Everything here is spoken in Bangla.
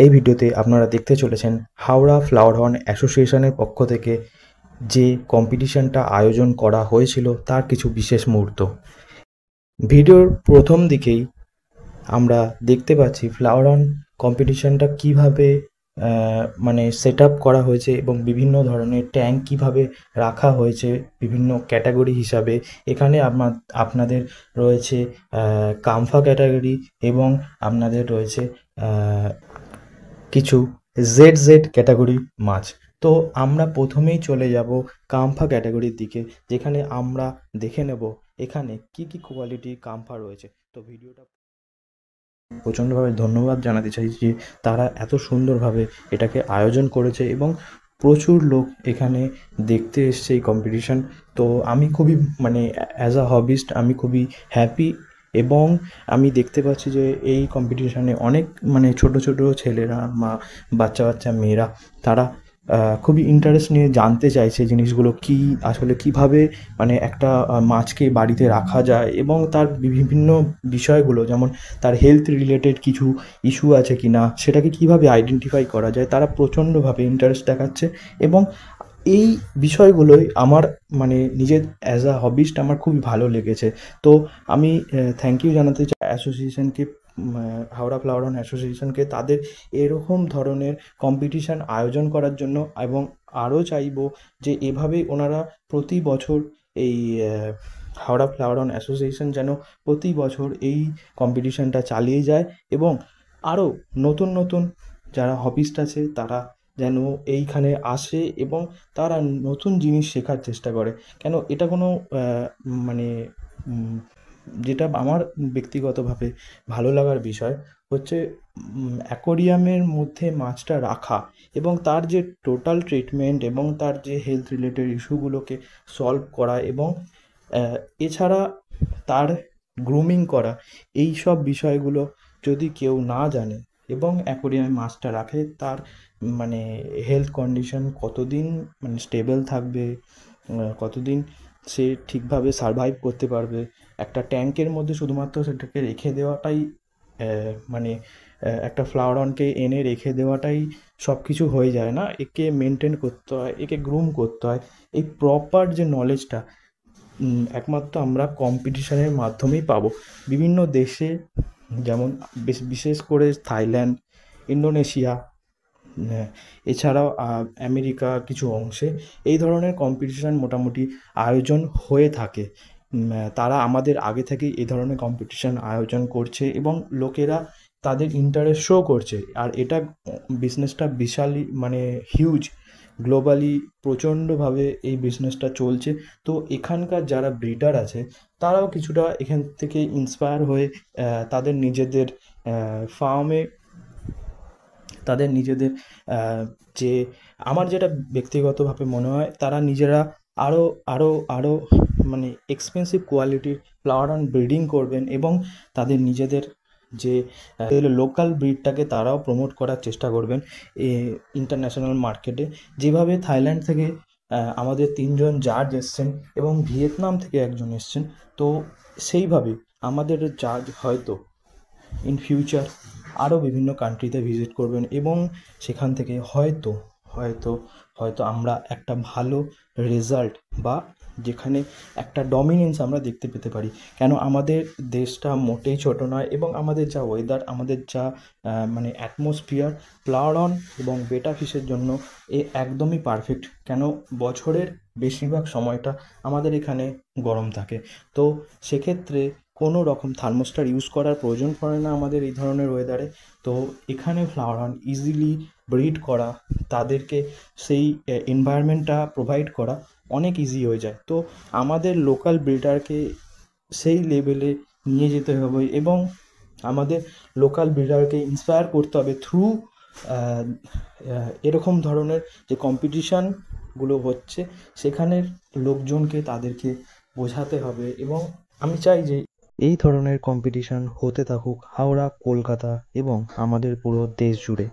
এই ভিডিওতে আপনারা দেখতে চলেছেন হাওড়া ফ্লাওয়ার হর্ন অ্যাসোসিয়েশনের পক্ষ থেকে যে কম্পিটিশনটা আয়োজন করা হয়েছিল তার কিছু বিশেষ মুহূর্ত। ভিডিওর প্রথম দিকেই আমরা দেখতে পাচ্ছি ফ্লাওয়ার হর্ন কম্পিটিশনটা কীভাবে মানে সেট আপ করা হয়েছে এবং বিভিন্ন ধরনের ট্যাঙ্ক কীভাবে রাখা হয়েছে বিভিন্ন ক্যাটাগরি হিসাবে। এখানে আপনাদের রয়েছে কামফা ক্যাটাগরি এবং আপনাদের রয়েছে কিছু জেড ক্যাটাগরি মাছ। তো আমরা প্রথমেই চলে যাব কামফা ক্যাটাগরির দিকে, যেখানে আমরা দেখে নেব এখানে কি কি কোয়ালিটি কামফা রয়েছে। তো ভিডিওটা প্রচণ্ডভাবে ধন্যবাদ জানাতে চাই যে তারা এত সুন্দরভাবে এটাকে আয়োজন করেছে এবং প্রচুর লোক এখানে দেখতে এসছে এই কম্পিটিশান। তো আমি খুবই অ্যাজ আ হবিস্ট আমি খুবই হ্যাপি এবং আমি দেখতে পাচ্ছি যে এই কম্পিটিশানে অনেক ছোট ছোট ছেলেরা বাচ্চা মেয়েরা তারা খুবই ইন্টারেস্ট নিয়ে জানতে চাইছে জিনিসগুলো কি আসলে কিভাবে একটা মাছকে বাড়িতে রাখা যায় এবং তার বিভিন্ন বিষয়গুলো, যেমন তার হেলথ রিলেটেড কিছু ইস্যু আছে কি না, সেটাকে কিভাবে আইডেন্টিফাই করা যায়, তারা প্রচণ্ডভাবে ইন্টারেস্ট দেখাচ্ছে। এবং এই বিষয়গুলোই আমার নিজের অ্যাজ আ হবিস্ট আমার খুবই ভালো লেগেছে। তো আমি থ্যাংক ইউ জানাতে চাই অ্যাসোসিয়েশনকে, হাওড়া ফ্লাওয়ার হর্ন অ্যাসোসিয়েশনকে, তাদের এরকম ধরনের কম্পিটিশান আয়োজন করার জন্য। এবং আরও চাইবো যে এভাবেই ওনারা প্রতি বছর এই হাওড়া ফ্লাওয়ার হর্ন অ্যাসোসিয়েশন যেন প্রতি বছর এই কম্পিটিশানটা চালিয়ে যায় এবং আরও নতুন নতুন যারা হবিস্ট আছে তারা যেন এইখানে আসে এবং তারা নতুন জিনিস শেখার চেষ্টা করে। কেন এটা কোনো যেটা আমার ব্যক্তিগতভাবে ভালো লাগার বিষয় হচ্ছে অ্যাকোরিয়ামের মধ্যে মাছটা রাখা এবং তার যে টোটাল ট্রিটমেন্ট এবং তার যে হেলথ রিলেটেড ইস্যুগুলোকে সলভ করা এবং এছাড়া তার গ্রুমিং করা, এই সব বিষয়গুলো যদি কেউ না জানে এবং অ্যাকোরিয়ামে মাছটা রাখে, তার হেলথ কন্ডিশন কতদিন স্টেবল থাকবে, কতদিন সে ঠিকভাবে সারভাইভ করতে পারবে। একটা ট্যাঙ্কের মধ্যে শুধুমাত্র সেটাকে রেখে দেওয়াটাই একটা ফ্লাওয়ার হর্নকে এনে রেখে দেওয়াটাই সব কিছু হয়ে যায় না, একে মেনটেন করতে হয়, একে গ্রুম করতে হয়। এই প্রপার যে নলেজটা একমাত্র আমরা কম্পিটিশানের মাধ্যমেই পাবো। বিভিন্ন দেশে, যেমন বিশেষ করে থাইল্যান্ড, ইন্দোনেশিয়া, এছাড়াও আমেরিকা কিছু অংশে এই ধরনের কম্পিটিশান মোটামুটি আয়োজন হয়ে থাকে। তারা আমাদের আগে থেকেই এই ধরনের কম্পিটিশান আয়োজন করছে এবং লোকেরা তাদের ইন্টারেস্ট শো করছে। আর এটা বিজনেসটা বিশালই হিউজ, গ্লোবালি প্রচণ্ডভাবে এই বিজনেসটা চলছে। তো এখানকার যারা ব্রিডার আছে তারাও কিছুটা এখান থেকে ইন্সপায়ার হয়ে তাদের নিজেদের ফার্মে, তাদের নিজেদের যে আমার যেটা ব্যক্তিগতভাবে মনে হয়, তারা নিজেরা আরও আরও আরও এক্সপেন্সিভ কোয়ালিটির ফ্লাওয়ার হর্ন ব্রিডিং করবেন এবং তাদের নিজেদের যে লোকাল ব্রিডটাকে তারাও প্রমোট করার চেষ্টা করবেন ইন্টারন্যাশনাল মার্কেটে। যেভাবে থাইল্যান্ড থেকে আমাদের 3 জন জাজ এসছেন এবং ভিয়েতনাম থেকে একজন এসছেন, তো সেইভাবে আমাদের জাজ হয়তো ইন ফিউচার আরও বিভিন্ন কান্ট্রিতে ভিজিট করবেন এবং সেখান থেকে হয়তো হয়তো হয়তো আমরা একটা ভালো রেজাল্ট বা যেখানে একটা ডমিনেন্স আমরা দেখতে পেতে পারি। কেন আমাদের দেশটা মোটেই ছোট নয় এবং আমাদের যা ওয়েদার, আমাদের যা অ্যাটমসফিয়ার, ফ্লাওয়ার হর্ন এবং বেটা ফিশের জন্য একদমই পারফেক্ট। কেন বছরের বেশিরভাগ সময়টা আমাদের এখানে গরম থাকে, তো সেক্ষেত্রে কোনো রকম থার্মোস্টার ইউজ করার প্রয়োজন পড়ে না আমাদের এই ধরনের ওয়েদারে। তো এখানে ফ্লাওয়ার হর্ন ইজিলি ব্রিড করা, তাদেরকে সেই এনভায়রনমেন্টটা প্রোভাইড করা অনেক ইজি হয়ে যায়। তো আমাদের লোকাল ব্রিডারকে সেই লেভেলে নিয়ে যেতে হবে এবং আমাদের লোকাল ব্রিডারকে ইন্সপায়ার করতে হবে থ্রু এরকম ধরনের যে কম্পিটিশানগুলো হচ্ছে সেখানের লোকজনকে তাদেরকে বোঝাতে হবে। এবং আমি চাই যে এই ধরনের কম্পিটিশান হতে থাকুক হাওড়া, কলকাতা এবং আমাদের পুরো দেশ জুড়ে।